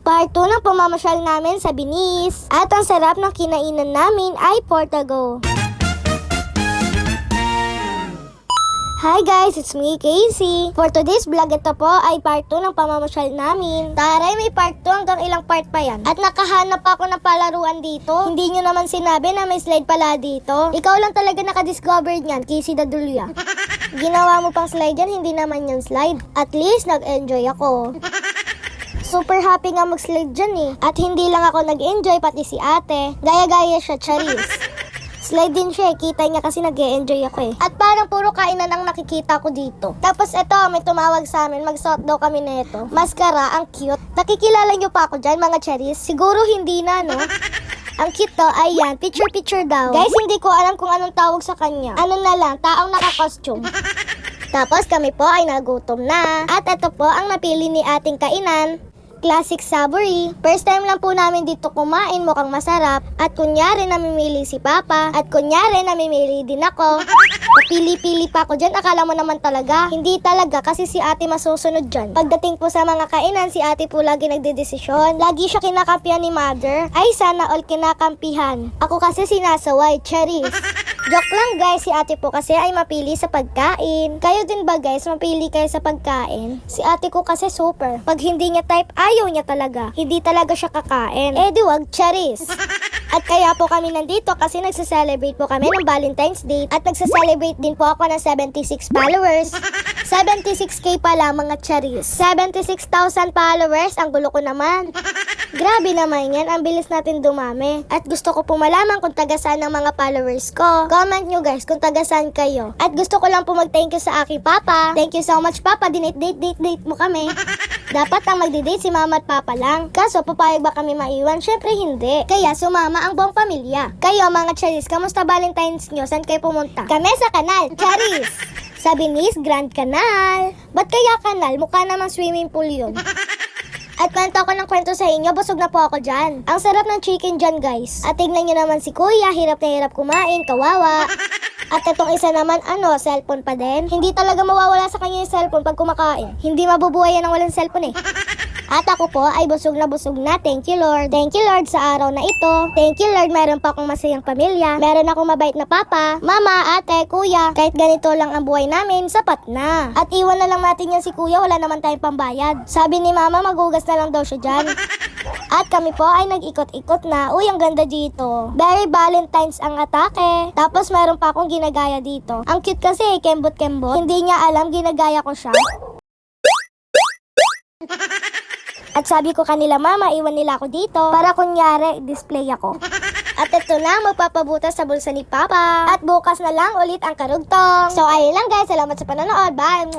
Part 2 ng pamamasyal namin sa Venice. At ang sarap ng kinainan namin ay Portago. Hi guys, it's me, Casey. For today's vlog, ito po ay part 2 ng pamamasyal namin. Taray, may part 2 hanggang ilang part pa yan. At nakahanap ako ng palaruan dito. Hindi nyo naman sinabi na may slide pala dito. Ikaw lang talaga nakadiscover niyan, Casey Dadulya. Ginawa mo pang slide yan, hindi naman yan slide. At least, nag-enjoy ako. Super happy nga mag-slide dyan eh. At hindi lang ako nag-enjoy, pati si ate. Gaya-gaya siya, charis. Slide din siya, kita niya kasi nag-e-enjoy ako eh. At parang puro kainan ang nakikita ko dito. Tapos eto, may tumawag sa amin, magsuot daw kami neto. Maskara, ang cute. Nakikilala niyo pa ako dyan, mga charis? Siguro hindi na, no? Ang cute to, ayan, picture daw. Guys, hindi ko alam kung anong tawag sa kanya. Ano na lang, taong naka-costume. Tapos kami po ay nagutom na. At ito po ang napili ni ating kainan. Classic Savory. First time lang po namin dito kumain, mukhang masarap. At kunyari namimili si Papa. At kunyari namimili din ako. Pili-pili pa ako dyan, akala mo naman talaga. Hindi talaga kasi si ate masusunod dyan. Pagdating po sa mga kainan, si ate po lagi nagdedesisyon. Lagi siya kinakampihan ni mother. Ay sana all kinakampihan. Ako kasi sinasaway, charis. Joke lang guys, si ate po kasi ay mapili sa pagkain. Kayo din ba guys, mapili kayo sa pagkain? Si ate ko kasi super. Pag hindi niya type, ayaw niya talaga. Hindi talaga siya kakain. Eh di wag, charis. At kaya po kami nandito kasi nagsa-celebrate po kami ng Valentine's Day. At nagsa-celebrate din po ako ng 76 followers. 76k pala mga charis. 76,000 followers, ang gulo ko naman. Grabe naman yan, ang bilis natin dumami. At gusto ko po malaman kung taga saan ang mga followers ko. Comment nyo guys kung taga saan kayo. At gusto ko lang po mag-thank you sa aking papa. Thank you so much papa, dinate mo kami. Dapat ang magdi-date si mama at papa lang. Kaso papayag ba kami maiwan? Syempre hindi. Kaya sumama ang buong pamilya. Kayo mga charis, kamusta Valentine's nyo? Saan kayo pumunta? Kami sa kanal, charis. Sa Venice Grand Canal. Ba't kaya kanal? Mukha namang swimming pool yun. At kwento ko ng kwento sa inyo, busog na po ako dyan. Ang sarap ng chicken dyan guys. At tignan nyo naman si kuya, hirap na hirap kumain, kawawa. At itong isa naman, cellphone pa din. Hindi talaga mawawala sa kanya yung cellphone pag kumakain. Hindi mabubuhay yan ng walang cellphone eh. At ako po ay busog na. Thank you Lord. Thank you Lord sa araw na ito. Thank you Lord, meron pa akong masayang pamilya. Meron akong mabait na papa, mama, ate, kuya. Kahit ganito lang ang buhay namin, sapat na. At iwan na lang natin yan si kuya, wala naman tayong pambayad. Sabi ni mama, magugas na lang daw siya dyan. At kami po ay nag-ikot-ikot na. Uy, ang ganda dito. Very Valentine's ang atake. Tapos meron pa akong ginagaya dito. Ang cute kasi, kembot-kembot. Hindi niya alam, ginagaya ko siya. At sabi ko kanila, mama, iwan nila ako dito para kunyari, display ako. At ito na, magpapabutas sa bulsa ni Papa. At bukas na lang ulit ang karugtong. So ayun lang guys, salamat sa panonood. Bye!